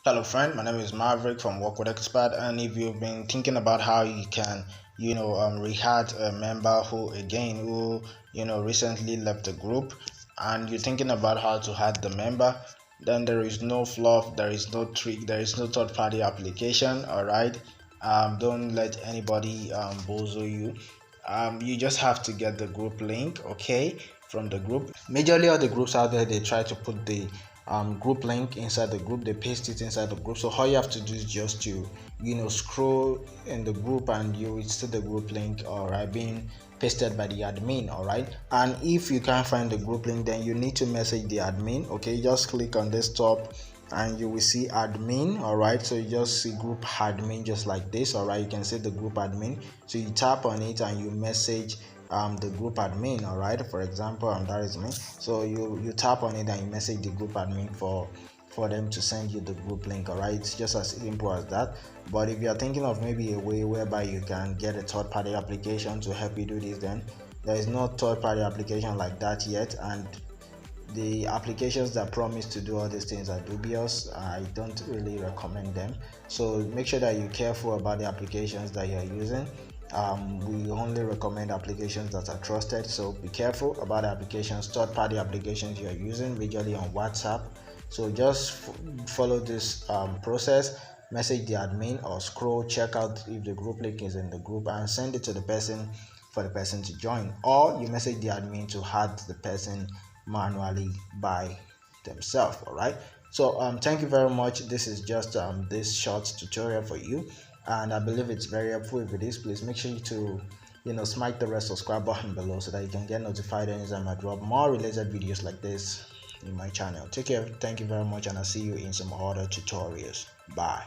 Hello, friend. My name is Maverick from Work with Expert. And if you've been thinking about how you can, rehat a member who recently left the group, and you're thinking about how to add the member, then there is no fluff, there is no trick, there is no third-party application. All right. Don't let anybody bozo you. You just have to get the group link, okay, from the group. Majorly, all the groups out there, they try to put the group link inside the group, they paste it inside the group. So all you have to do is just to scroll in the group and you will see the group link, all right, being pasted by the admin. All right, and if you can't find the group link, then you need to message the admin. Okay, just click on this top and you will see admin. All right, so you just see group admin just like this. All right, you can see the group admin, so you tap on it and you message the group admin. All right, for example, that is me. So you tap on it and you message the group admin for them to send you the group link. All right, it's just as simple as that. But if you're thinking of maybe a way whereby you can get a third-party application to help you do this, then there is no third-party application like that yet, and the applications that promise to do all these things are dubious. I don't really recommend them, so make sure that you're careful about the applications that you're using. We only recommend applications that are trusted, so be careful about the applications, third-party applications you are using, majorly on WhatsApp. So just follow this process, message the admin or scroll, check out if the group link is in the group and send it to the person for the person to join, or you message the admin to add the person manually by themselves. All right, so thank you very much. This is just this short tutorial for you, and I believe it's very helpful. If it is, please make sure to smack the red subscribe button below so that you can get notified anytime I drop more related videos like this in my channel. Take care, thank you very much, and I'll see you in some other tutorials. Bye.